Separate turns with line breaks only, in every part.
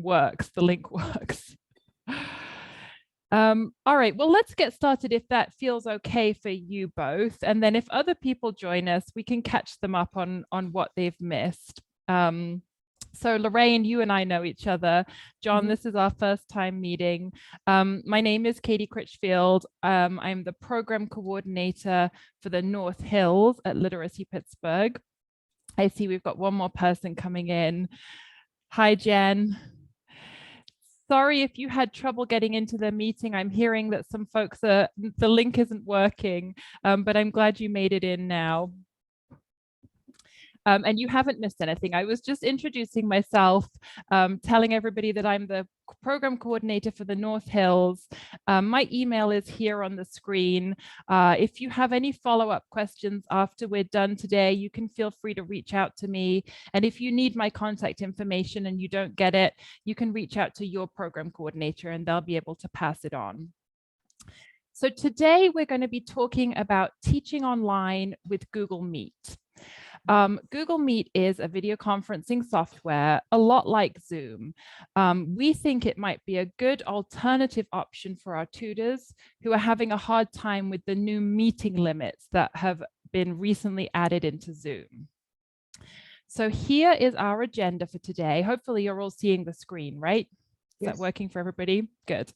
works, the link works. All right, well, let's get started if that feels okay for you both. And then if other people join us, we can catch them up on what they've missed. So Lorraine, you and I know each other. John, this is our first time meeting. My name is Katy Critchfield. I'm the program coordinator for the North Hills at Literacy Pittsburgh. I see we've got one more person coming in. Hi, Jen. Sorry if you had trouble getting into the meeting. I'm hearing that some folks the link isn't working, but I'm glad you made it in now. And you haven't missed anything. I was just introducing myself, telling everybody that I'm the program coordinator for the North Hills. My email is here on the screen. If you have any follow-up questions after we're done today, you can feel free to reach out to me. And if you need my contact information and you don't get it, you can reach out to your program coordinator and they'll be able to pass it on. So today we're going to be talking about teaching online with Google Meet. Google Meet is a video conferencing software, a lot like Zoom. We think it might be a good alternative option for our tutors who are having a hard time with the new meeting limits that have been recently added into Zoom. So here is our agenda for today. Hopefully you're all seeing the screen, right? Is that working for everybody? Good.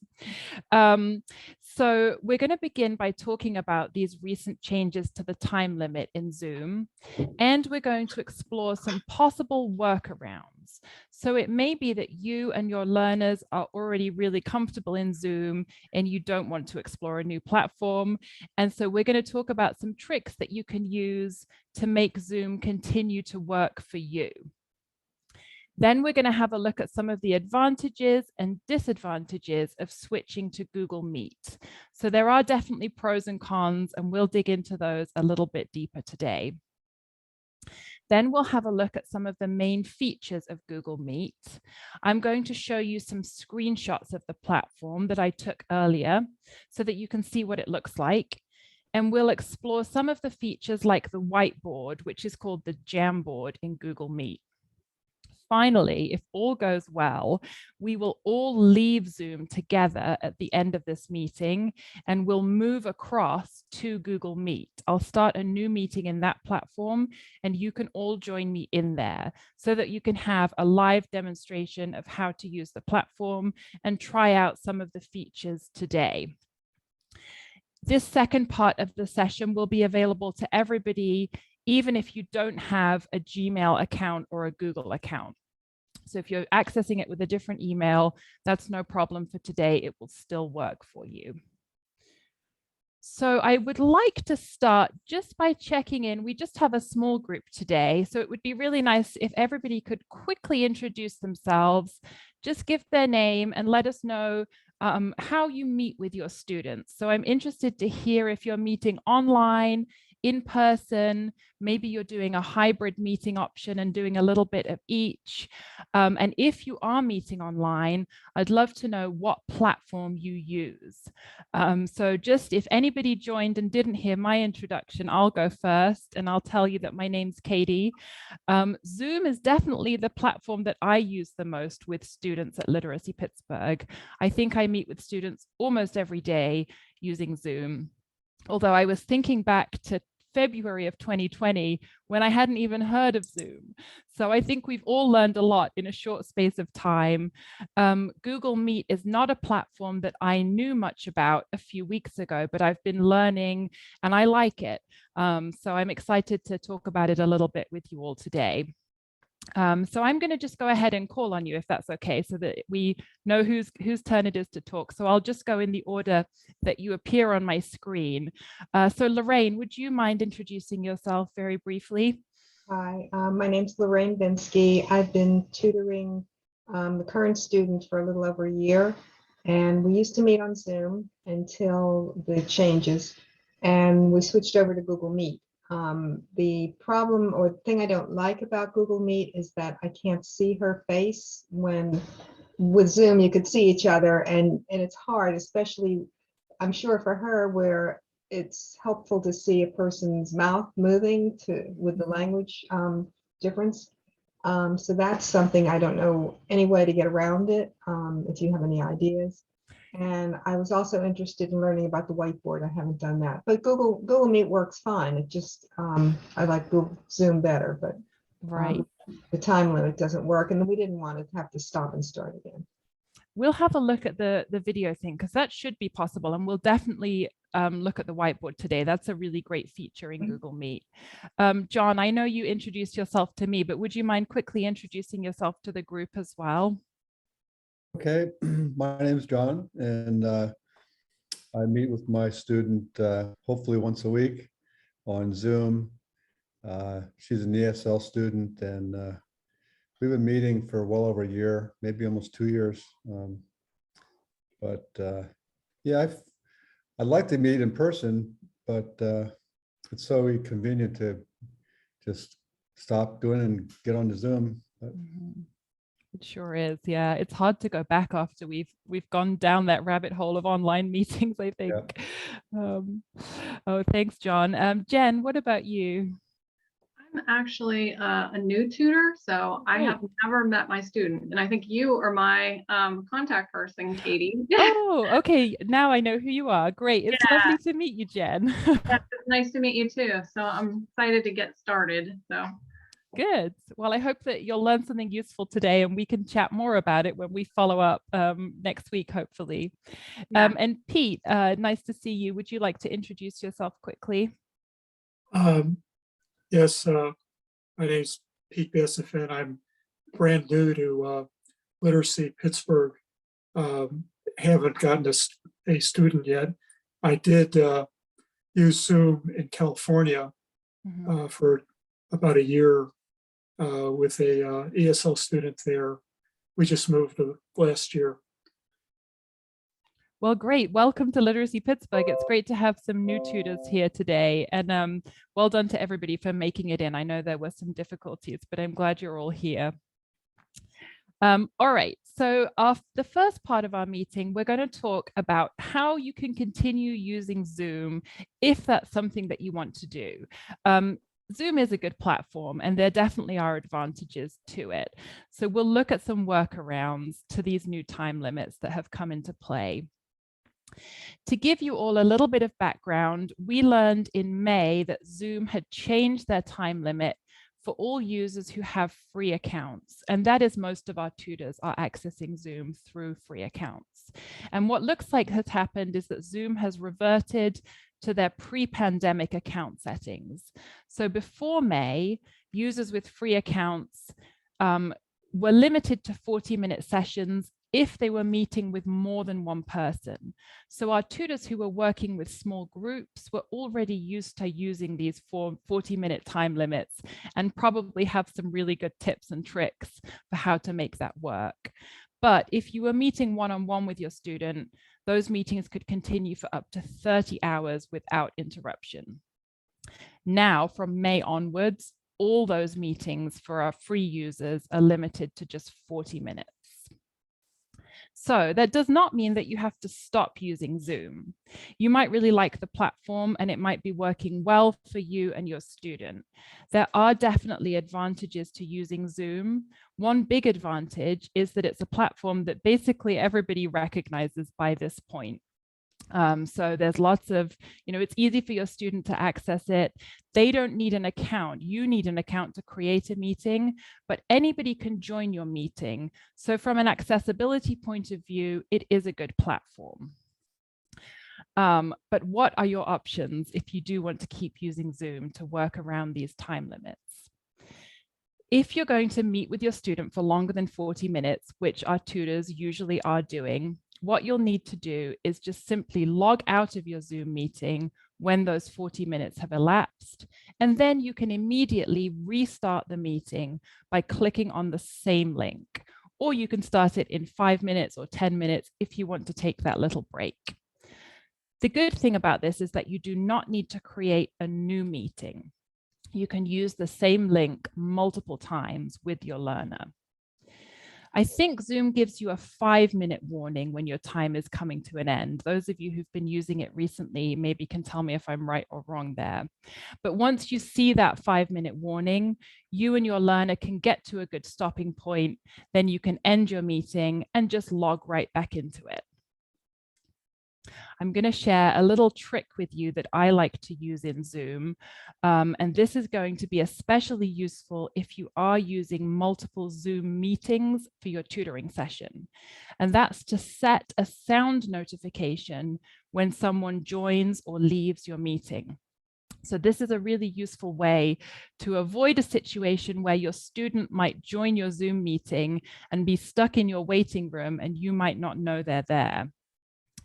So we're going to begin by talking about these recent changes to the time limit in Zoom, and we're going to explore some possible workarounds. So it may be that you and your learners are already really comfortable in Zoom and you don't want to explore a new platform. And so we're going to talk about some tricks that you can use to make Zoom continue to work for you. Then we're going to have a look at some of the advantages and disadvantages of switching to Google Meet. So there are definitely pros and cons, and we'll dig into those a little bit deeper today. Then we'll have a look at some of the main features of Google Meet. I'm going to show you some screenshots of the platform that I took earlier so that you can see what it looks like. And we'll explore some of the features like the whiteboard, which is called the Jamboard in Google Meet. Finally, if all goes well, we will all leave Zoom together at the end of this meeting and we'll move across to Google Meet. I'll start a new meeting in that platform and you can all join me in there so that you can have a live demonstration of how to use the platform and try out some of the features today. This second part of the session will be available to everybody even if you don't have a Gmail account or a Google account. So if you're accessing it with a different email, that's no problem for today. It will still work for you. So I would like to start just by checking in. We just have a small group today, so it would be really nice if everybody could quickly introduce themselves, just give their name and let us know how you meet with your students. So I'm interested to hear if you're meeting online, in person, maybe you're doing a hybrid meeting option and doing a little bit of each. And if you are meeting online, I'd love to know what platform you use. So just if anybody joined and didn't hear my introduction, I'll go first and I'll tell you that my name's Katy. Zoom is definitely the platform that I use the most with students at Literacy Pittsburgh. I think I meet with students almost every day using Zoom. Although I was thinking back to February of 2020 when I hadn't even heard of Zoom. So I think we've all learned a lot in a short space of time. Google Meet is not a platform that I knew much about a few weeks ago, but I've been learning and I like it. So I'm excited to talk about it a little bit with you all today. So I'm going to just go ahead and call on you if that's okay, so that we know whose turn it is to talk. So I'll just go in the order that you appear on my screen. So Lorraine, would you mind introducing yourself very briefly?
Hi, my name's Lorraine Vinsky. I've been tutoring the current student for a little over a year, and we used to meet on Zoom until the changes, and we switched over to Google Meet. The problem or thing I don't like about Google Meet is that I can't see her face. When with Zoom you could see each other, and it's hard, especially I'm sure for her, where it's helpful to see a person's mouth moving with the language difference. So that's something I don't know any way to get around it, if you have any ideas. And I was also interested in learning about the whiteboard. I haven't done that, but Google Meet works fine. It just, I like Google Zoom better, but
Right.
the time limit doesn't work. And then we didn't want to have to stop and start again.
We'll have a look at the video thing, because that should be possible. And we'll definitely look at the whiteboard today. That's a really great feature in Google Meet. John, I know you introduced yourself to me, but would you mind quickly introducing yourself to the group as well?
Okay, my name is John, and I meet with my student hopefully once a week on Zoom. She's an ESL student, and we've been meeting for well over a year, maybe almost 2 years. Yeah, I'd like to meet in person, but it's so convenient to just stop doing and get on the Zoom.
It sure is. Yeah, it's hard to go back after we've gone down that rabbit hole of online meetings, I think. Yeah. Oh, thanks, John. Jen, what about you?
I'm actually a new tutor, so I have never met my student, and I think you are my contact person, Katie.
Oh, okay. Now I know who you are. Great. It's lovely to meet you, Jen.
Yeah, it's nice to meet you too. So I'm excited to get started. So
good. Well, I hope that you'll learn something useful today, and we can chat more about it when we follow up next week, hopefully. Yeah. And Pete, nice to see you. Would you like to introduce yourself quickly?
Yes, my name is Pete Bissefin. I'm brand new to Literacy Pittsburgh. Haven't gotten a student yet. I did use Zoom in California for about a year with a ESL student there. We just moved last year.
Well, great. Welcome to Literacy Pittsburgh. It's great to have some new tutors here today. And well done to everybody for making it in. I know there were some difficulties, but I'm glad you're all here. All right, so the first part of our meeting, we're going to talk about how you can continue using Zoom if that's something that you want to do. Zoom is a good platform, and there definitely are advantages to it. So we'll look at some workarounds to these new time limits that have come into play. To give you all a little bit of background, we learned in May that Zoom had changed their time limit for all users who have free accounts. And that is most of our tutors are accessing Zoom through free accounts. And what looks like has happened is that Zoom has reverted to their pre-pandemic account settings. So before May, users with free accounts were limited to 40-minute sessions if they were meeting with more than one person. So our tutors who were working with small groups were already used to using these 40-minute time limits and probably have some really good tips and tricks for how to make that work. But if you were meeting one-on-one with your student, those meetings could continue for up to 30 hours without interruption. Now, from May onwards, all those meetings for our free users are limited to just 40 minutes. So that does not mean that you have to stop using Zoom. You might really like the platform and it might be working well for you and your student. There are definitely advantages to using Zoom. One big advantage is that it's a platform that basically everybody recognizes by this point. So there's lots of, it's easy for your student to access it. They don't need an account. You need an account to create a meeting, but anybody can join your meeting. So from an accessibility point of view, it is a good platform. But what are your options if you do want to keep using Zoom to work around these time limits? If you're going to meet with your student for longer than 40 minutes, which our tutors usually are doing, what you'll need to do is just simply log out of your Zoom meeting when those 40 minutes have elapsed, and then you can immediately restart the meeting by clicking on the same link, or you can start it in 5 minutes or 10 minutes if you want to take that little break. The good thing about this is that you do not need to create a new meeting. You can use the same link multiple times with your learner. I think Zoom gives you a 5-minute warning when your time is coming to an end. Those of you who've been using it recently maybe can tell me if I'm right or wrong there. But once you see that 5-minute warning, you and your learner can get to a good stopping point. Then you can end your meeting and just log right back into it. I'm going to share a little trick with you that I like to use in Zoom. And this is going to be especially useful if you are using multiple Zoom meetings for your tutoring session. And that's to set a sound notification when someone joins or leaves your meeting. So this is a really useful way to avoid a situation where your student might join your Zoom meeting and be stuck in your waiting room and you might not know they're there.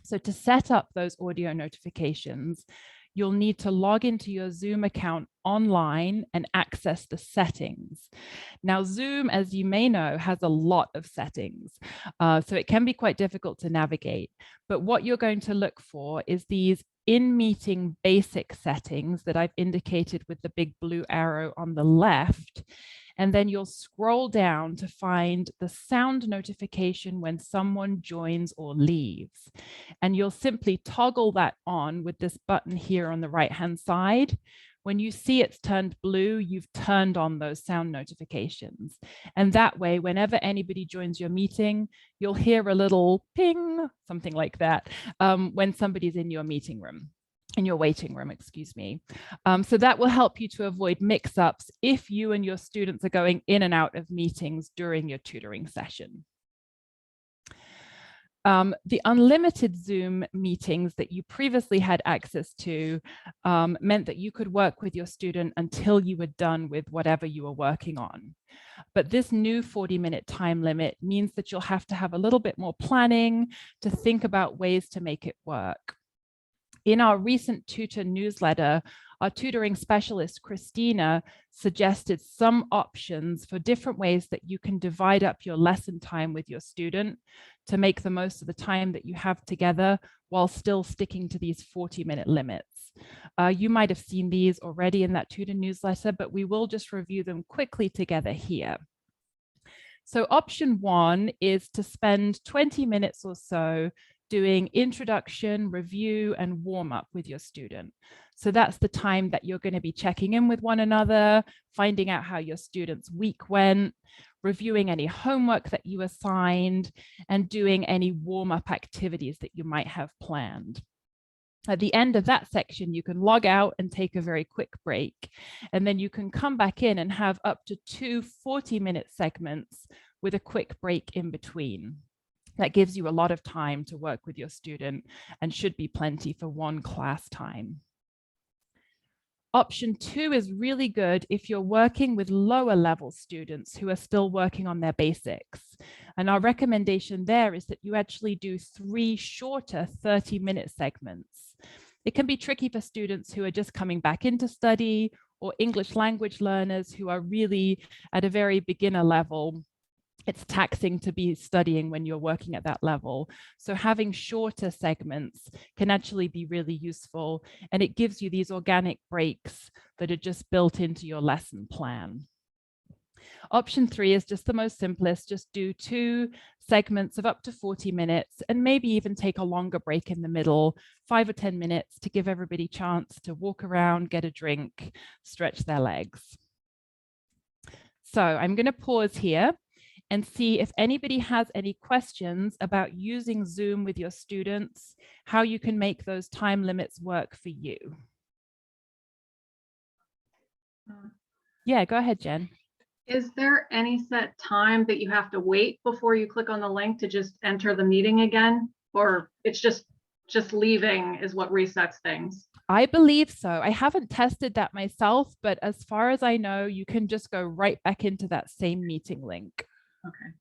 So to set up those audio notifications, you'll need to log into your Zoom account online and access the settings. Now, Zoom, as you may know, has a lot of settings, so it can be quite difficult to navigate. But what you're going to look for is these in-meeting basic settings that I've indicated with the big blue arrow on the left. And then you'll scroll down to find the sound notification when someone joins or leaves. And you'll simply toggle that on with this button here on the right-hand side. When you see it's turned blue, you've turned on those sound notifications. And that way, whenever anybody joins your meeting, you'll hear a little ping, something like that, when somebody's in your meeting room. In your waiting room, excuse me. So that will help you to avoid mix-ups if you and your students are going in and out of meetings during your tutoring session. The unlimited Zoom meetings that you previously had access to meant that you could work with your student until you were done with whatever you were working on. But this new 40-minute time limit means that you'll have to have a little bit more planning to think about ways to make it work. In our recent tutor newsletter, our tutoring specialist, Christina, suggested some options for different ways that you can divide up your lesson time with your student to make the most of the time that you have together while still sticking to these 40-minute limits. You might have seen these already in that tutor newsletter, but we will just review them quickly together here. So option 1 is to spend 20 minutes or so doing introduction, review, and warm up with your student. So that's the time that you're going to be checking in with one another, finding out how your student's week went, reviewing any homework that you assigned, and doing any warm up activities that you might have planned. At the end of that section, you can log out and take a very quick break. And then you can come back in and have up to 2 40-minute segments with a quick break in between. That gives you a lot of time to work with your student and should be plenty for one class time. Option 2 is really good if you're working with lower level students who are still working on their basics. And our recommendation there is that you actually do 3 shorter 30-minute segments. It can be tricky for students who are just coming back into study or English language learners who are really at a very beginner level. It's taxing to be studying when you're working at that level. So having shorter segments can actually be really useful, and it gives you these organic breaks that are just built into your lesson plan. Option 3 is just the most simplest. Just do 2 segments of up to 40 minutes and maybe even take a longer break in the middle, 5 or 10 minutes to give everybody a chance to walk around, get a drink, stretch their legs. So I'm going to pause here and see if anybody has any questions about using Zoom with your students, how you can make those time limits work for you. Yeah, go ahead, Jen.
Is there any set time that you have to wait before you click on the link to just enter the meeting again? Or it's just leaving is what resets things?
I believe so. I haven't tested that myself, but as far as I know, you can just go right back into that same meeting link.
Okay.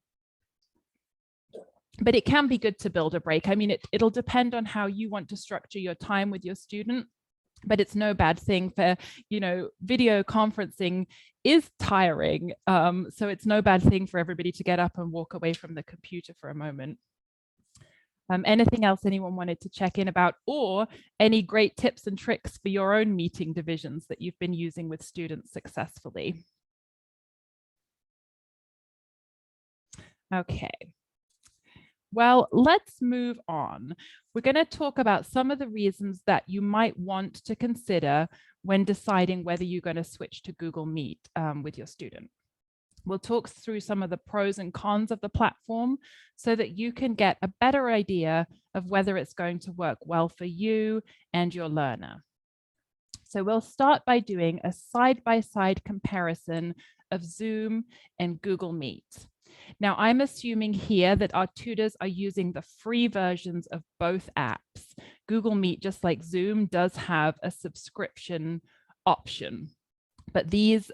But it can be good to build a break. I mean, it'll depend on how you want to structure your time with your student, but it's no bad thing for, video conferencing is tiring. So it's no bad thing for everybody to get up and walk away from the computer for a moment. Anything else anyone wanted to check in about, or any great tips and tricks for your own meeting divisions that you've been using with students successfully? Okay. Well, let's move on. We're going to talk about some of the reasons that you might want to consider when deciding whether you're going to switch to Google Meet with your student. We'll talk through some of the pros and cons of the platform so that you can get a better idea of whether it's going to work well for you and your learner. So we'll start by doing a side-by-side comparison of Zoom and Google Meet. Now, I'm assuming here that our tutors are using the free versions of both apps. Google Meet, just like Zoom, does have a subscription option, but these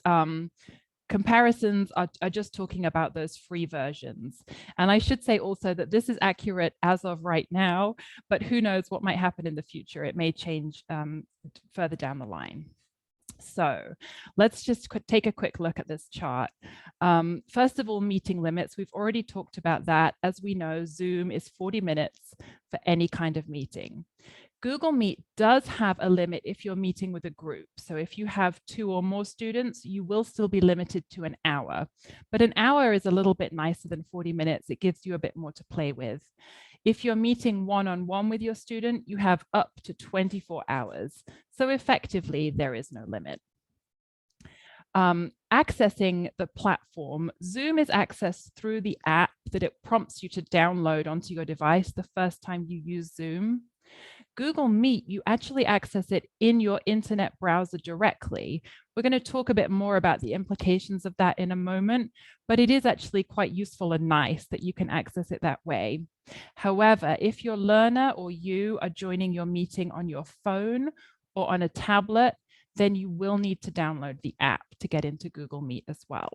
comparisons are just talking about those free versions. And I should say also that this is accurate as of right now, but who knows what might happen in the future. It may change further down the line. So let's just take a quick look at this chart. First of all, meeting limits. We've already talked about that. As we know, Zoom is 40 minutes for any kind of meeting. Google Meet does have a limit if you're meeting with a group. So if you have 2 or more students, you will still be limited to an hour. But an hour is a little bit nicer than 40 minutes. It gives you a bit more to play with. If you're meeting one-on-one with your student, you have up to 24 hours. So effectively, there is no limit. Accessing the platform, Zoom is accessed through the app that it prompts you to download onto your device the first time you use Zoom. Google Meet, you actually access it in your internet browser directly. We're going to talk a bit more about the implications of that in a moment, but it is actually quite useful and nice that you can access it that way. However, if your learner or you are joining your meeting on your phone or on a tablet, then you will need to download the app to get into Google Meet as well.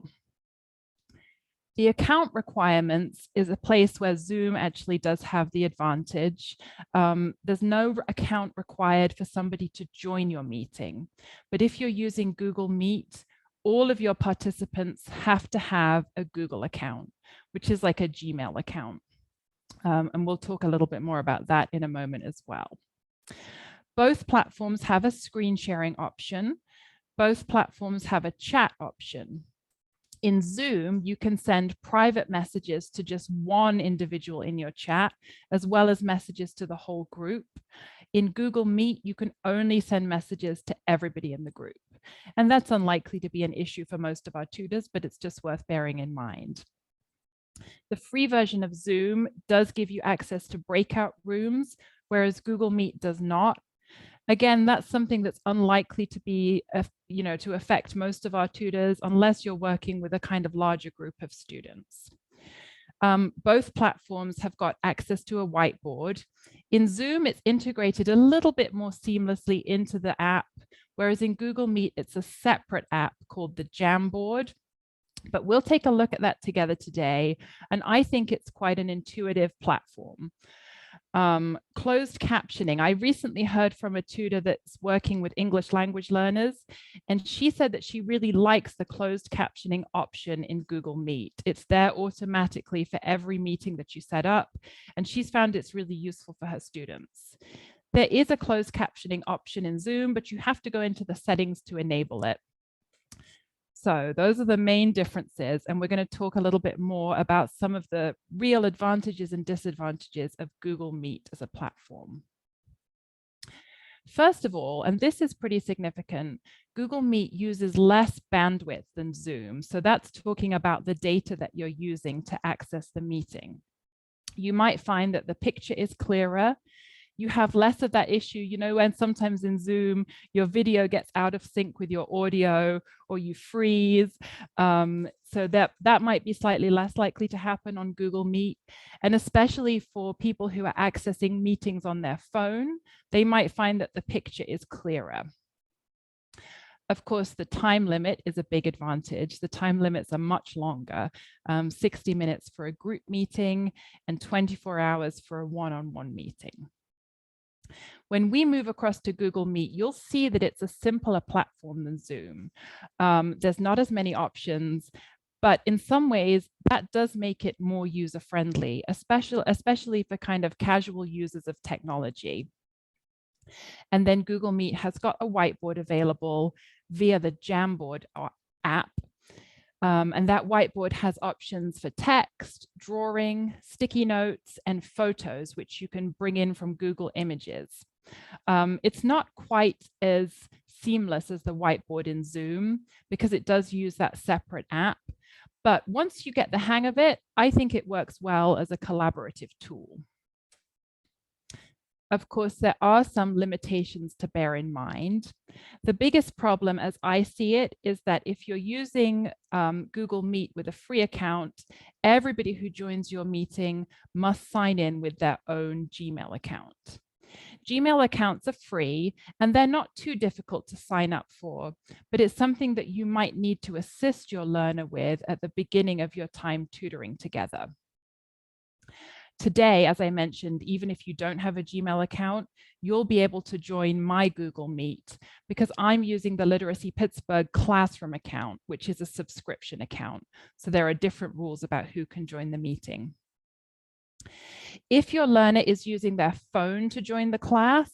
The account requirements is a place where Zoom actually does have the advantage. There's no account required for somebody to join your meeting. But if you're using Google Meet, all of your participants have to have a Google account, which is like a Gmail account. And we'll talk a little bit more about that in a moment as well. Both platforms have a screen sharing option. Both platforms have a chat option. In Zoom, you can send private messages to just one individual in your chat, as well as messages to the whole group. In Google Meet, you can only send messages to everybody in the group. And that's unlikely to be an issue for most of our tutors, but it's just worth bearing in mind. The free version of Zoom does give you access to breakout rooms, whereas Google Meet does not. Again, that's something that's unlikely to be, to affect most of our tutors unless you're working with a kind of larger group of students. Both platforms have got access to a whiteboard. In Zoom, it's integrated a little bit more seamlessly into the app, whereas in Google Meet, it's a separate app called the Jamboard. But we'll take a look at that together today, and I think it's quite an intuitive platform. Closed captioning. I recently heard from a tutor that's working with English language learners, and she said that she really likes the closed captioning option in Google Meet. It's there automatically for every meeting that you set up, and she's found it's really useful for her students. There is a closed captioning option in Zoom, but you have to go into the settings to enable it. So those are the main differences, and we're going to talk a little bit more about some of the real advantages and disadvantages of Google Meet as a platform. First of all, and this is pretty significant, Google Meet uses less bandwidth than Zoom. So that's talking about the data that you're using to access the meeting. You might find that the picture is clearer. You have less of that issue, when sometimes in Zoom, your video gets out of sync with your audio or you freeze. So that might be slightly less likely to happen on Google Meet. And especially for people who are accessing meetings on their phone, they might find that the picture is clearer. Of course, the time limit is a big advantage. The time limits are much longer, 60 minutes for a group meeting and 24 hours for a one-on-one meeting. When we move across to Google Meet, you'll see that it's a simpler platform than Zoom. There's not as many options, but in some ways that does make it more user-friendly, especially for kind of casual users of technology. And then Google Meet has got a whiteboard available via the Jamboard app. And that whiteboard has options for text, drawing, sticky notes, and photos, which you can bring in from Google Images. It's not quite as seamless as the whiteboard in Zoom because it does use that separate app. But once you get the hang of it, I think it works well as a collaborative tool. Of course, there are some limitations to bear in mind. The biggest problem, as I see it, is that if you're using Google Meet with a free account, everybody who joins your meeting must sign in with their own Gmail account. Gmail accounts are free and they're not too difficult to sign up for, but it's something that you might need to assist your learner with at the beginning of your time tutoring together. Today, as I mentioned, even if you don't have a Gmail account, you'll be able to join my Google Meet because I'm using the Literacy Pittsburgh Classroom account, which is a subscription account. So there are different rules about who can join the meeting. If your learner is using their phone to join the class,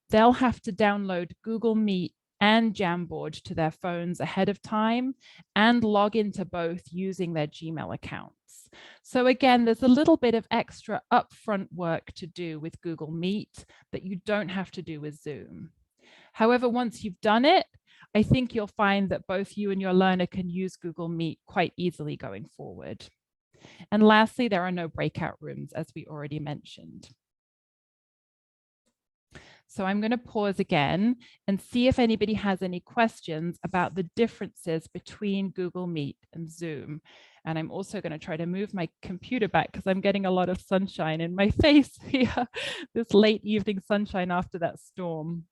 they'll have to download Google Meet and Jamboard to their phones ahead of time and log into both using their Gmail accounts. So again, there's a little bit of extra upfront work to do with Google Meet that you don't have to do with Zoom. However, once you've done it, I think you'll find that both you and your learner can use Google Meet quite easily going forward. And lastly, there are no breakout rooms, as we already mentioned. So I'm going to pause again and see if anybody has any questions about the differences between Google Meet and Zoom. And I'm also going to try to move my computer back because I'm getting a lot of sunshine in my face here, this late evening sunshine after that storm.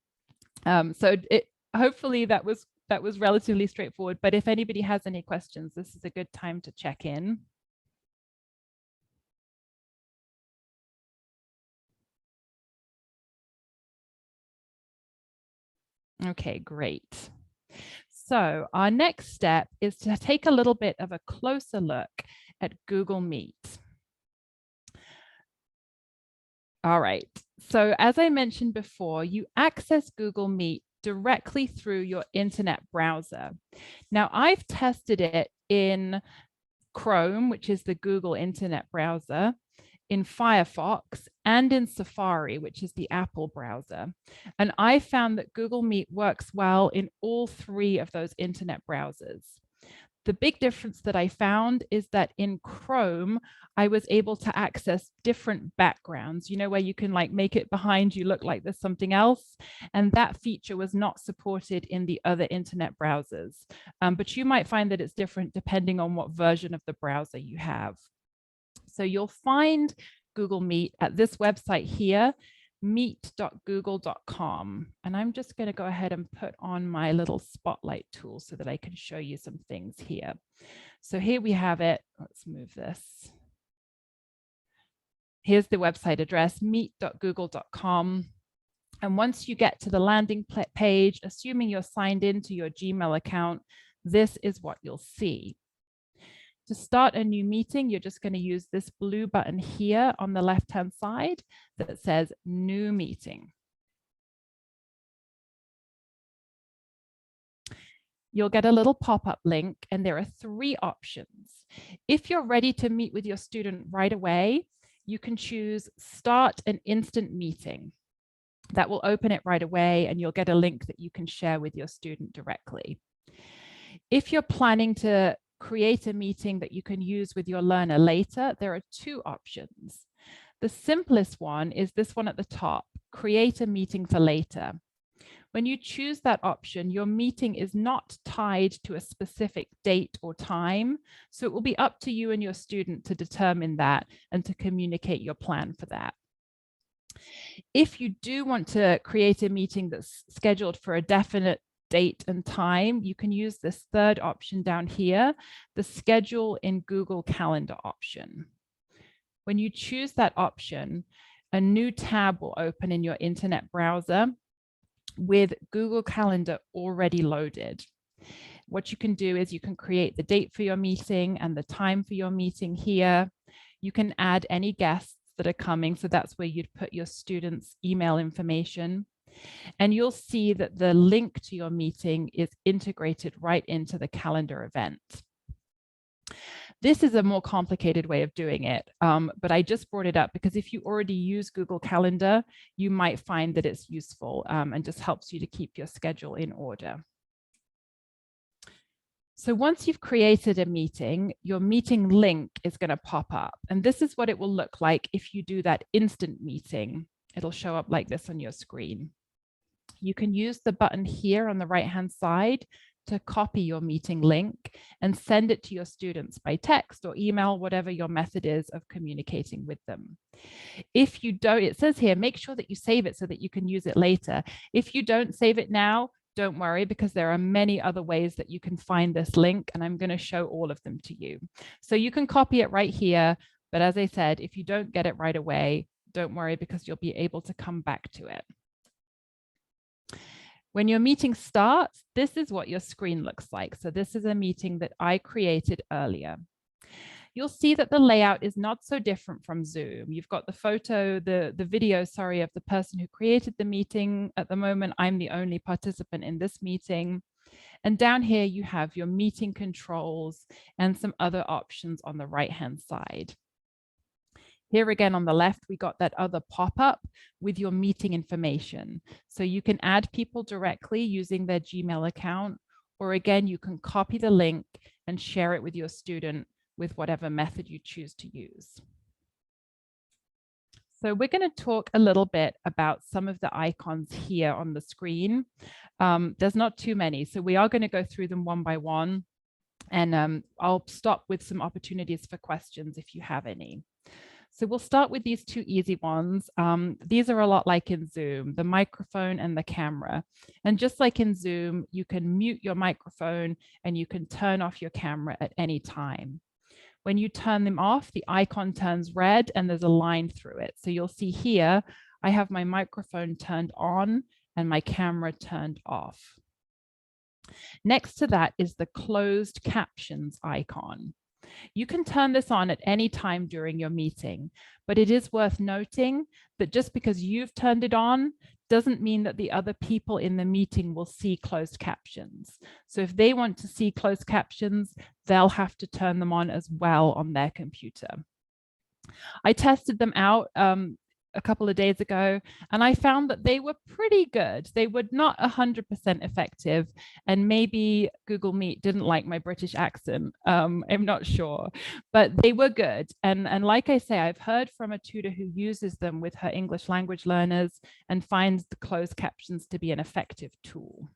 Hopefully that was relatively straightforward. But if anybody has any questions, this is a good time to check in. Okay, great. So our next step is to take a little bit of a closer look at Google Meet. All right, so as I mentioned before, you access Google Meet directly through your internet browser. Now, I've tested it in Chrome, which is the Google internet browser, in Firefox, and in Safari, which is the Apple browser. And I found that Google Meet works well in all three of those internet browsers. The big difference that I found is that in Chrome, I was able to access different backgrounds, you know, where you can like make it behind you look like there's something else. And that feature was not supported in the other internet browsers. But you might find that it's different depending on what version of the browser you have. So you'll find Google Meet at this website here, meet.google.com. And I'm just going to go ahead and put on my little spotlight tool so that I can show you some things here. So here we have it. Let's move this. Here's the website address, meet.google.com. And once you get to the landing page, assuming you're signed into your Gmail account, this is what you'll see. To start a new meeting, you're just going to use this blue button here on the left-hand side that says New Meeting. You'll get a little pop-up link, and there are three options. If you're ready to meet with your student right away, you can choose Start an Instant Meeting. That will open it right away, and you'll get a link that you can share with your student directly. If you're planning to create a meeting that you can use with your learner later, there are two options. The simplest one is this one at the top, Create a Meeting for Later. When you choose that option, your meeting is not tied to a specific date or time, so it will be up to you and your student to determine that and to communicate your plan for that. If you do want to create a meeting that's scheduled for a definite date and time, you can use this third option down here, the Schedule in Google Calendar option. When you choose that option, a new tab will open in your internet browser with Google Calendar already loaded. What you can do is you can create the date for your meeting and the time for your meeting here. You can add any guests that are coming, so that's where you'd put your students' email information. And you'll see that the link to your meeting is integrated right into the calendar event. This is a more complicated way of doing it, but I just brought it up because if you already use Google Calendar, you might find that it's useful and just helps you to keep your schedule in order. So once you've created a meeting, your meeting link is going to pop up. And this is what it will look like if you do that instant meeting. It'll show up like this on your screen. You can use the button here on the right-hand side to copy your meeting link and send it to your students by text or email, whatever your method is of communicating with them. If you don't, it says here, make sure that you save it so that you can use it later. If you don't save it now, don't worry, because there are many other ways that you can find this link, and I'm going to show all of them to you. So you can copy it right here, but as I said, if you don't get it right away, don't worry, because you'll be able to come back to it. When your meeting starts, this is what your screen looks like. So this is a meeting that I created earlier. You'll see that the layout is not so different from Zoom. You've got the photo, the video, sorry, of the person who created the meeting. At the moment, I'm the only participant in this meeting. And down here, you have your meeting controls and some other options on the right-hand side. Here again on the left, we got that other pop-up with your meeting information. So you can add people directly using their Gmail account, or again, you can copy the link and share it with your student with whatever method you choose to use. So we're going to talk a little bit about some of the icons here on the screen. There's not too many, so we are going to go through them one by one, and I'll stop with some opportunities for questions if you have any. So we'll start with these two easy ones. These are a lot like in Zoom, the microphone and the camera. And just like in Zoom, you can mute your microphone and you can turn off your camera at any time. When you turn them off, the icon turns red and there's a line through it. So you'll see here, I have my microphone turned on and my camera turned off. Next to that is the closed captions icon. You can turn this on at any time during your meeting, but it is worth noting that just because you've turned it on doesn't mean that the other people in the meeting will see closed captions. So if they want to see closed captions, they'll have to turn them on as well on their computer. I tested them out a couple of days ago, and I found that they were pretty good. They were not 100% effective, and maybe Google Meet didn't like my British accent. I'm not sure, but they were good. And like I say, I've heard from a tutor who uses them with her English language learners and finds the closed captions to be an effective tool.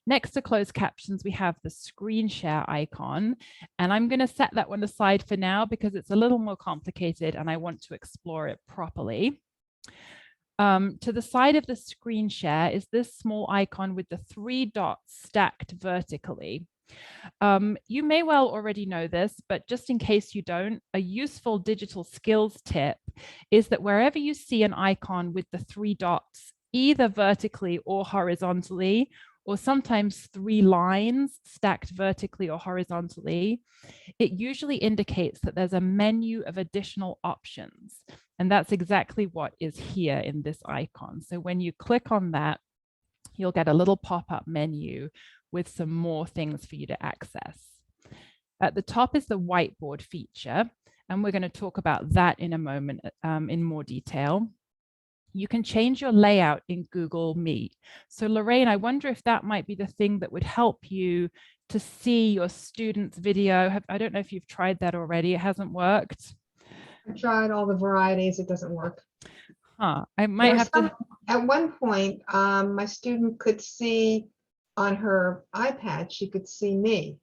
Next to closed captions, we have the screen share icon, and I'm going to set that one aside for now because it's a little more complicated and I want to explore it properly. To the side of the screen share is this small icon with the 3 dots stacked vertically. You may well already know this, but just in case you don't, a useful digital skills tip is that wherever you see an icon with the 3 dots, either vertically or horizontally, or sometimes 3 lines stacked vertically or horizontally, it usually indicates that there's a menu of additional options. And that's exactly what is here in this icon. So when you click on that, you'll get a little pop-up menu with some more things for you to access. At the top is the whiteboard feature, and we're going to talk about that in a moment in more detail. You can change your layout in Google Meet. So Lorraine, I wonder if that might be the thing that would help you to see your students' video. I don't know if you've tried that already. It hasn't worked.
I tried all the varieties. It doesn't work.
Huh. I might have to.
At one point, my student could see on her iPad, she could see me,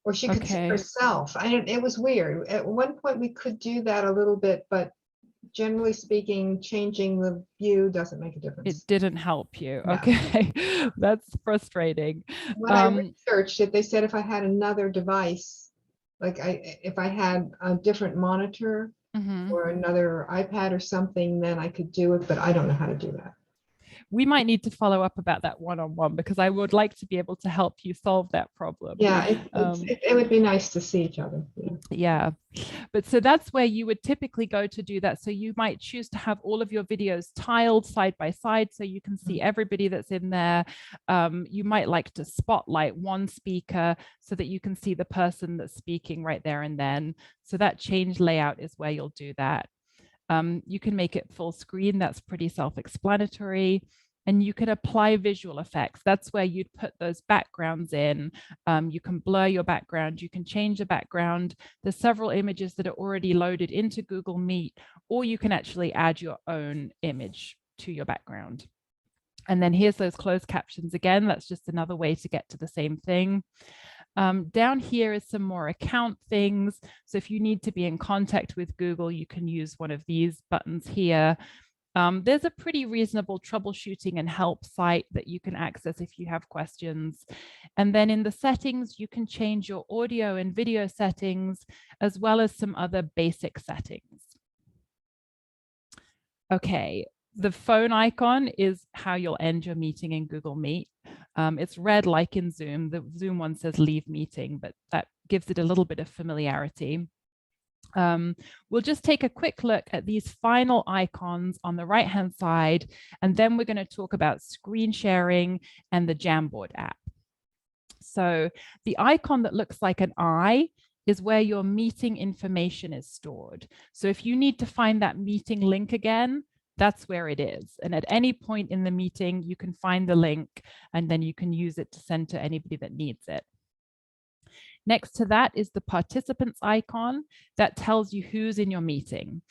or she could see herself. It was weird. At one point, we could do that a little bit, but generally speaking, changing the view doesn't make a difference.
It didn't help you.
No.
Okay, that's frustrating.
When I researched it, they said if I had another device, like if I had a different monitor or another iPad or something, then I could do it, but I don't know how to do that.
We might need to follow up about that one-on-one because I would like to be able to help you solve that problem.
Yeah, it would be nice to see each other. Yeah.
Yeah, but so that's where you would typically go to do that. So you might choose to have all of your videos tiled side by side so you can see everybody that's in there. You might like to spotlight one speaker so that you can see the person that's speaking right there and then. So that change layout is where you'll do that. You can make it full screen. That's pretty self-explanatory. And you can apply visual effects. That's where you'd put those backgrounds in. You can blur your background. You can change the background. There's several images that are already loaded into Google Meet, or you can actually add your own image to your background. And then here's those closed captions again. That's just another way to get to the same thing. Down here is some more account things. So if you need to be in contact with Google, you can use one of these buttons here. There's a pretty reasonable troubleshooting and help site that you can access if you have questions. And then in the settings, you can change your audio and video settings, as well as some other basic settings. Okay, the phone icon is how you'll end your meeting in Google Meet. It's red like in Zoom. The Zoom one says leave meeting, but that gives it a little bit of familiarity. We'll just take a quick look at these final icons on the right-hand side, and then we're going to talk about screen sharing and the Jamboard app. So the icon that looks like an eye is where your meeting information is stored. So if you need to find that meeting link again, that's where it is. And at any point in the meeting, you can find the link, and then you can use it to send to anybody that needs it. Next to that is the participants icon that tells you who's in your meeting.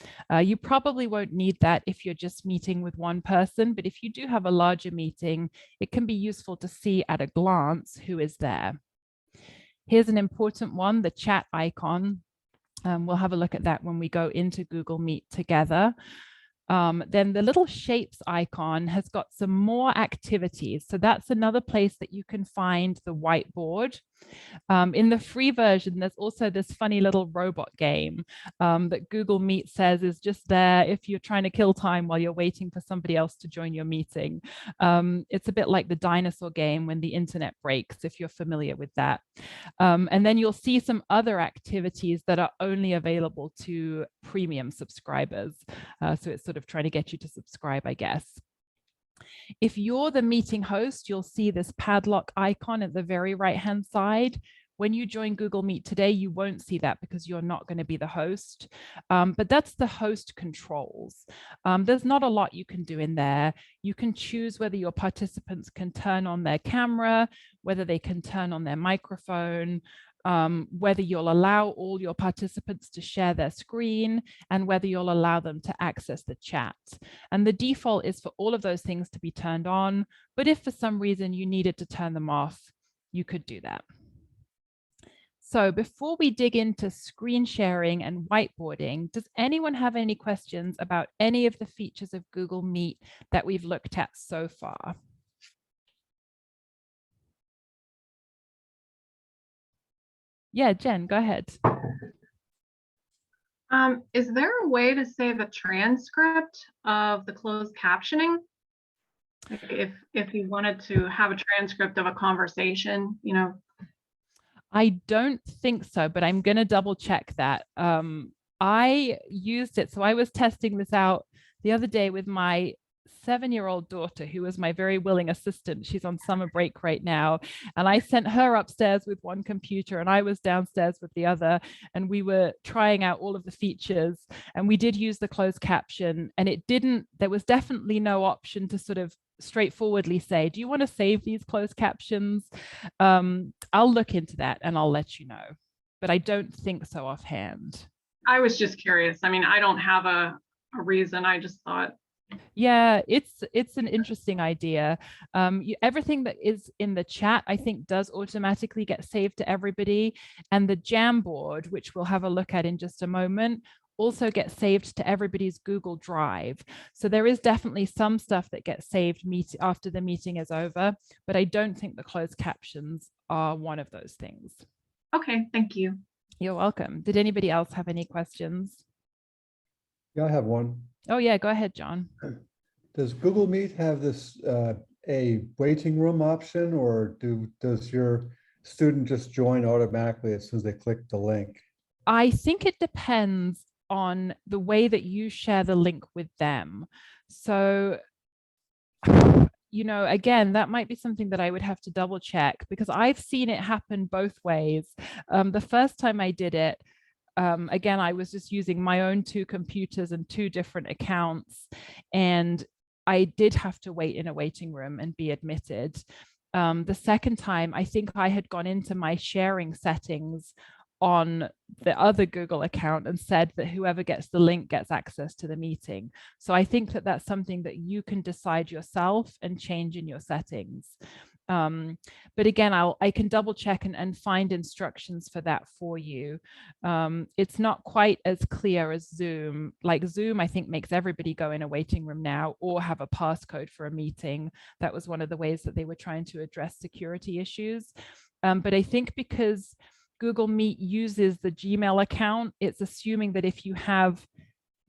You probably won't need that if you're just meeting with one person, but if you do have a larger meeting, it can be useful to see at a glance who is there. Here's an important one, the chat icon. We'll have a look at that when we go into Google Meet together. Then the little shapes icon has got some more activities. So that's another place that you can find the whiteboard. In the free version, there's also this funny little robot game that Google Meet says is just there if you're trying to kill time while you're waiting for somebody else to join your meeting. It's a bit like the dinosaur game when the internet breaks, if you're familiar with that. And then you'll see some other activities that are only available to premium subscribers. So it's sort of trying to get you to subscribe, I guess. If you're the meeting host, you'll see this padlock icon at the very right-hand side. When you join Google Meet today, you won't see that because you're not going to be the host. But that's the host controls. There's not a lot you can do in there. You can choose whether your participants can turn on their camera, whether they can turn on their microphone, whether you'll allow all your participants to share their screen, and whether you'll allow them to access the chat. And the default is for all of those things to be turned on, but if for some reason you needed to turn them off, you could do that. So before we dig into screen sharing and whiteboarding, does anyone have any questions about any of the features of Google Meet that we've looked at so far? Yeah, Jen, go ahead.
Is there a way to save a transcript of the closed captioning? Like if you wanted to have a transcript of a conversation, you know?
I don't think so, but I'm going to double check that. I used it. So I was testing this out the other day with my 7-year-old daughter, who was my very willing assistant. She's on summer break right now. And I sent her upstairs with one computer and I was downstairs with the other. And we were trying out all of the features. And we did use the closed caption, and there was definitely no option to sort of straightforwardly say, do you want to save these closed captions? I'll look into that and I'll let you know, but I don't think so offhand.
I was just curious. I mean, I don't have a reason. I just thought.
Yeah, it's an interesting idea. Everything that is in the chat, I think, does automatically get saved to everybody. And the Jamboard, which we'll have a look at in just a moment, also gets saved to everybody's Google Drive. So there is definitely some stuff that gets saved after the meeting is over, but I don't think the closed captions are one of those things.
Okay, thank you.
You're welcome. Did anybody else have any questions?
Yeah, I have one.
Oh yeah, go ahead, John.
Does Google Meet have this a waiting room option, or does your student just join automatically as soon as they click the link?
I think it depends on the way that you share the link with them. So, you know, again, that might be something that I would have to double check, because I've seen it happen both ways. The first time I did it, again, I was just using my own 2 computers and 2 different accounts, and I did have to wait in a waiting room and be admitted. The second time, I think I had gone into my sharing settings on the other Google account and said that whoever gets the link gets access to the meeting. So I think that that's something that you can decide yourself and change in your settings. But again, I can double check and find instructions for that for you. It's not quite as clear as Zoom. Like Zoom, I think, makes everybody go in a waiting room now or have a passcode for a meeting. That was one of the ways that they were trying to address security issues. But I think because Google Meet uses the Gmail account, it's assuming that if you have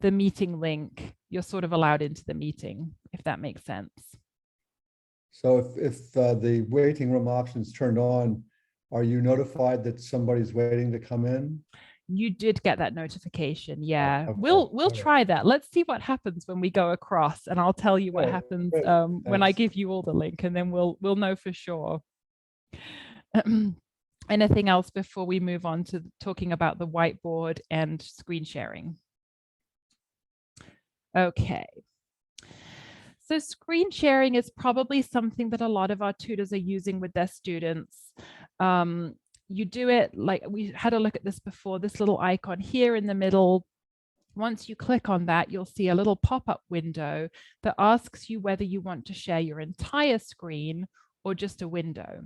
the meeting link, you're sort of allowed into the meeting, if that makes sense.
So if the waiting room option's turned on, are you notified that somebody's waiting to come in?
You did get that notification. Yeah,
Okay.
we'll
All right.
try that. Let's see what happens when we go across, and I'll tell you what
Great,
happens
great.
when I
Thanks.
give you all the link, and then we'll know for sure. Anything else before we move on to talking about the whiteboard and screen sharing? Okay. So screen sharing is probably something that a lot of our tutors are using with their students. You do it like we had a look at this before, this little icon here in the middle. Once you click on that, you'll see a little pop-up window that asks you whether you want to share your entire screen or just a window.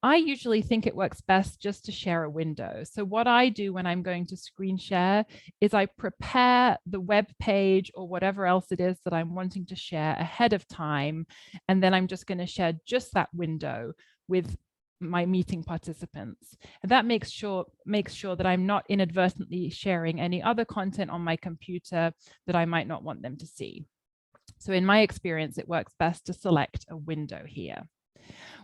I usually think it works best just to share a window. So what I do when I'm going to screen share is I prepare the web page or whatever else it is that I'm wanting to share ahead of time. And then I'm just going to share just that window with my meeting participants. And that makes sure that I'm not inadvertently sharing any other content on my computer that I might not want them to see. So in my experience, it works best to select a window here.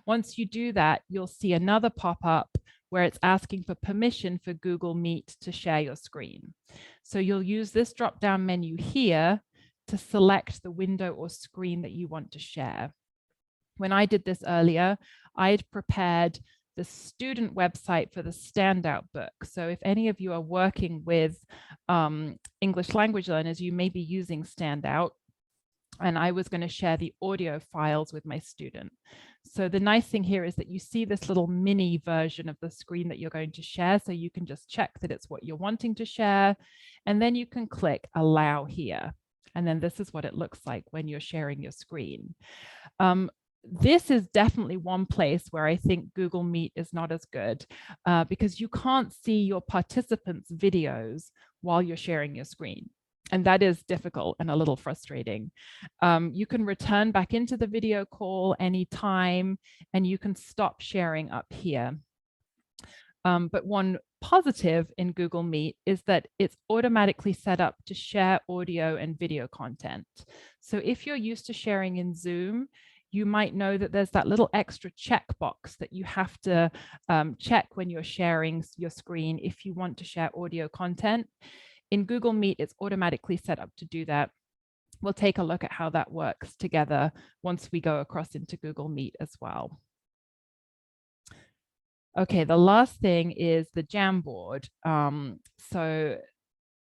Once you do that, you'll see another pop-up where it's asking for permission for Google Meet to share your screen. So you'll use this drop-down menu here to select the window or screen that you want to share. When I did this earlier, I'd prepared the student website for the standout book. So if any of you are working with English language learners, you may be using Standout. And I was going to share the audio files with my student. So the nice thing here is that you see this little mini version of the screen that you're going to share. So you can just check that it's what you're wanting to share. And then you can click allow here. And then this is what it looks like when you're sharing your screen. This is definitely one place where I think Google Meet is not as good because you can't see your participants' videos while you're sharing your screen. And that is difficult and a little frustrating. You can return back into the video call anytime, and you can stop sharing up here. But one positive in Google Meet is that it's automatically set up to share audio and video content. So if you're used to sharing in Zoom, you might know that there's that little extra checkbox that you have to check when you're sharing your screen if you want to share audio content. In Google Meet, it's automatically set up to do that. We'll take a look at how that works together once we go across into Google Meet as well. Okay, the last thing is the Jamboard. So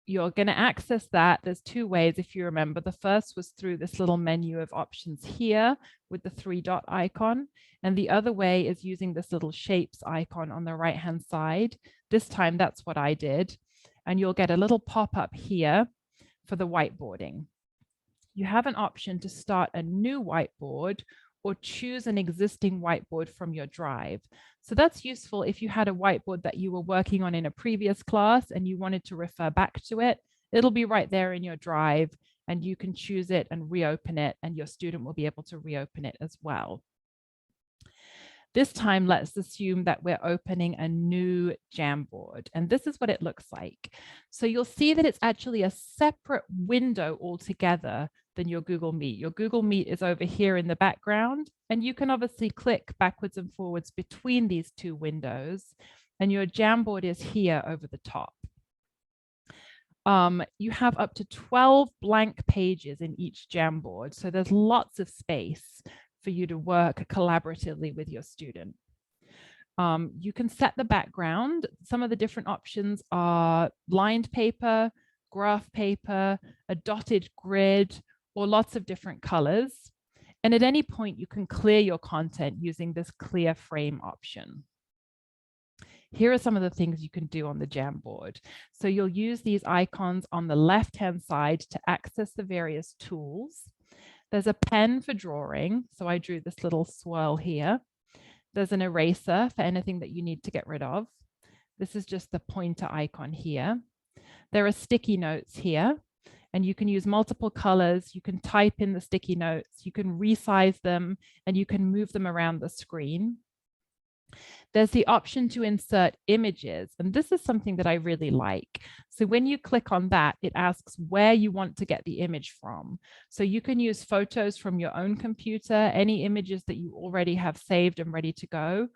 you're going to access that. There's 2 ways, if you remember. The first was through this little menu of options here with the 3-dot icon. And the other way is using this little shapes icon on the right-hand side. This time, that's what I did. And you'll get a little pop-up here for the whiteboarding. You have an option to start a new whiteboard or choose an existing whiteboard from your drive. So that's useful if you had a whiteboard that you were working on in a previous class and you wanted to refer back to it. It'll be right there in your drive and you can choose it and reopen it, and your student will be able to reopen it as well. This time, let's assume that we're opening a new Jamboard, and this is what it looks like. So you'll see that it's actually a separate window altogether than your Google Meet. Your Google Meet is over here in the background, and you can obviously click backwards and forwards between these two windows, and your Jamboard is here over the top. You have up to 12 blank pages in each Jamboard, so there's lots of space for you to work collaboratively with your student. You can set the background. Some of the different options are lined paper, graph paper, a dotted grid, or lots of different colors. And at any point, you can clear your content using this clear frame option. Here are some of the things you can do on the Jamboard. So you'll use these icons on the left-hand side to access the various tools. There's a pen for drawing. So I drew this little swirl here. There's an eraser for anything that you need to get rid of. This is just the pointer icon here. There are sticky notes here, and you can use multiple colors. You can type in the sticky notes, you can resize them, and you can move them around the screen. There's the option to insert images, and this is something that I really like. So when you click on that, it asks where you want to get the image from. So you can use photos from your own computer, any images that you already have saved and ready to go,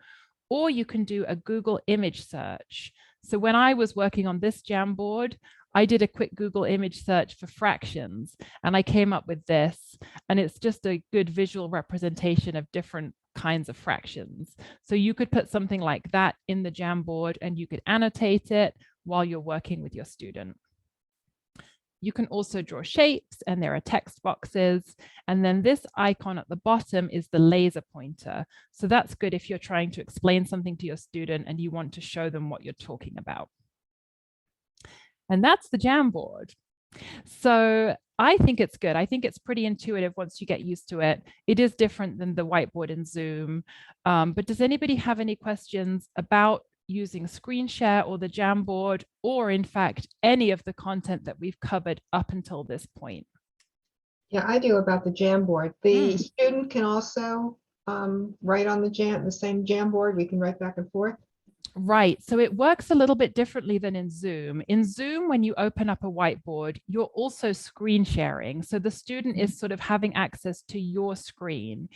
or you can do a Google image search. So when I was working on this Jamboard, I did a quick Google image search for fractions, and I came up with this, and it's just a good visual representation of different kinds of fractions. So you could put something like that in the Jamboard, and you could annotate it while you're working with your student. You can also draw shapes, and there are text boxes. And then this icon at the bottom is the laser pointer. So that's good if you're trying to explain something to your student and you want to show them what you're talking about. And that's the Jamboard. So I think it's good. I think it's pretty intuitive once you get used to it. It is different than the whiteboard in Zoom. But does anybody have any questions about using screen share or the Jamboard, or in fact, any of the content that we've covered up until this point?
Yeah, I do about the Jamboard. The student can also write on the same Jamboard. We can write back and forth.
Right. So it works a little bit differently than in Zoom. In Zoom, when you open up a whiteboard, you're also screen sharing. So the student is sort of having access to your screen.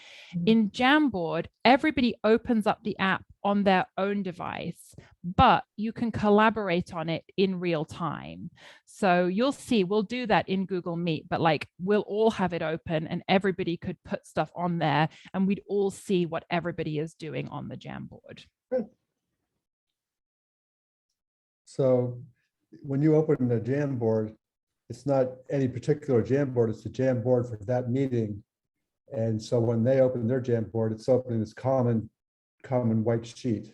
In Jamboard, everybody opens up the app on their own device, but you can collaborate on it in real time. So you'll see, we'll do that in Google Meet, but like we'll all have it open and everybody could put stuff on there and we'd all see what everybody is doing on the Jamboard.
So when you open the Jamboard, it's not any particular Jamboard, it's the Jamboard for that meeting. And so when they open their Jamboard, it's opening this common white sheet.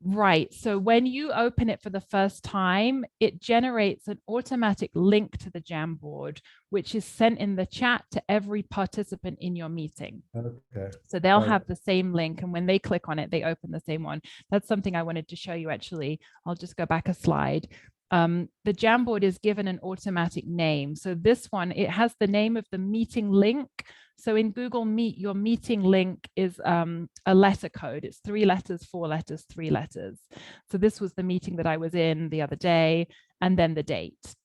Right. So when you open it for the first time, it generates an automatic link to the Jamboard, which is sent in the chat to every participant in your meeting. Okay. So they'll have the same link, and when they click on it, they open the same one. That's something I wanted to show you, actually. I'll just go back a slide. The Jamboard is given an automatic name. So this one, it has the name of the meeting link. So in Google Meet, your meeting link is a letter code. It's 3 letters, 4 letters, 3 letters. So this was the meeting that I was in the other day, and then the date.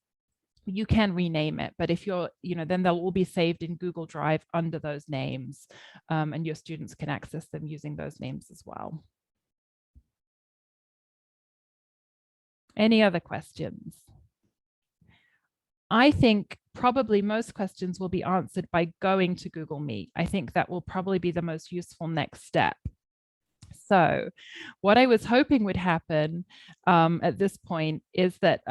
You can rename it, but if you're, then they'll all be saved in Google Drive under those names, and your students can access them using those names as well. Any other questions? I think probably most questions will be answered by going to Google Meet. I think that will probably be the most useful next step. So what I was hoping would happen at this point is that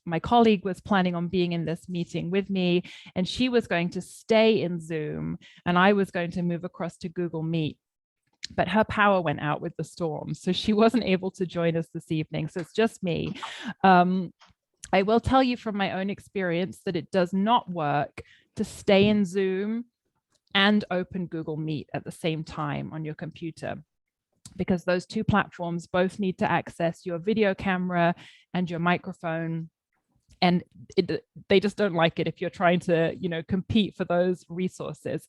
my colleague was planning on being in this meeting with me, and she was going to stay in Zoom, and I was going to move across to Google Meet. But her power went out with the storm, so she wasn't able to join us this evening. So it's just me. I will tell you from my own experience that it does not work to stay in Zoom and open Google Meet at the same time on your computer, because those two platforms both need to access your video camera and your microphone. And they just don't like it if you're trying to, compete for those resources.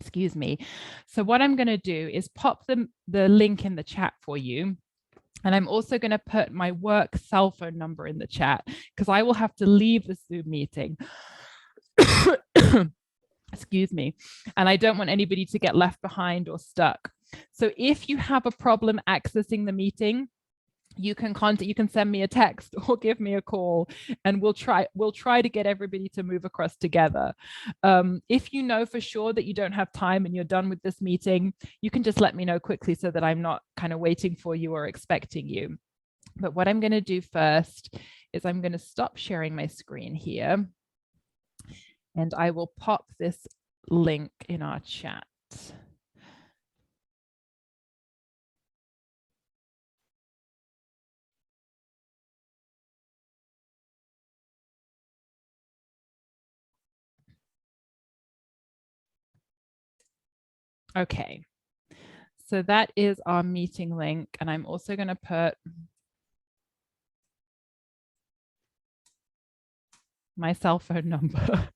Excuse me. So what I'm going to do is pop the link in the chat for you. And I'm also going to put my work cell phone number in the chat because I will have to leave the Zoom meeting. Excuse me. And I don't want anybody to get left behind or stuck. So if you have a problem accessing the meeting, you can send me a text or give me a call, and we'll try to get everybody to move across together. If you know for sure that you don't have time and you're done with this meeting, you can just let me know quickly so that I'm not kind of waiting for you or expecting you. But what I'm going to do first is I'm going to stop sharing my screen here, and I will pop this link in our chat. Okay, so that is our meeting link, and I'm also going to put my cell phone number.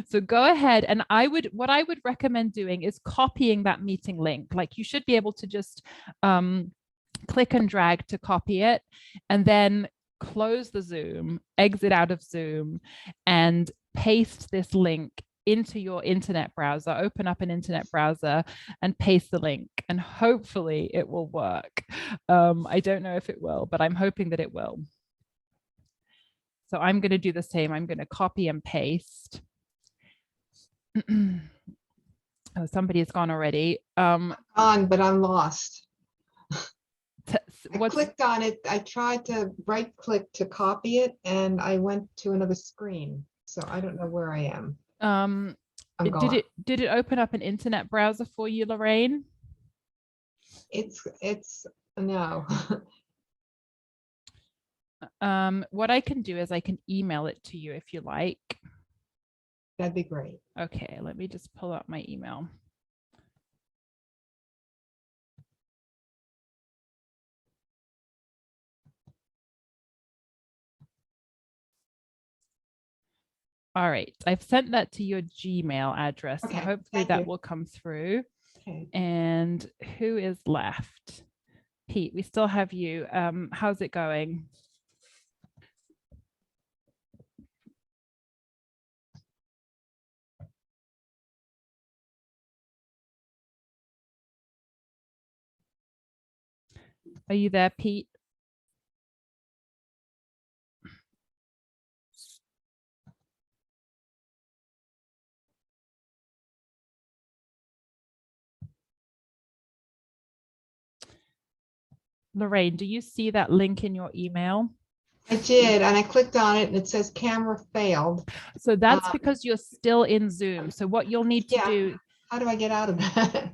So go ahead, and what I would recommend doing is copying that meeting link. Like, you should be able to just click and drag to copy it, and then close the Zoom, exit out of Zoom, and paste this link into your internet browser. Open up an internet browser and paste the link, and hopefully it will work. I don't know if it will, but I'm hoping that it will. So I'm going to do the same. I'm going to copy and paste. Oh, somebody has gone already.
On, but I'm lost. I clicked on it. I tried to right click to copy it, and I went to another screen. So I don't know where I am. Did it open up an internet browser for you, Lorraine? It's no.
What I can do is I can email it to you if you like.
That'd be great.
Okay, let me just pull up my email. All right, I've sent that to your Gmail address.
Okay,
so hopefully that
you.
will come through.
Okay.
And who is left? Pete, we still have you. How's it going? Are you there, Pete? Lorraine, do you see that link in your email?
I did, and I clicked on it, and it says camera failed.
So that's because you're still in Zoom. So what you'll need to do.
How do I get out of that?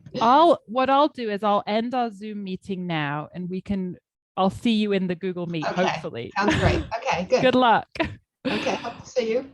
What I'll do is I'll end our Zoom meeting now, and I'll see you in the Google Meet,
okay.
hopefully.
Sounds great. Okay, good.
Good luck.
Okay, hope to see you.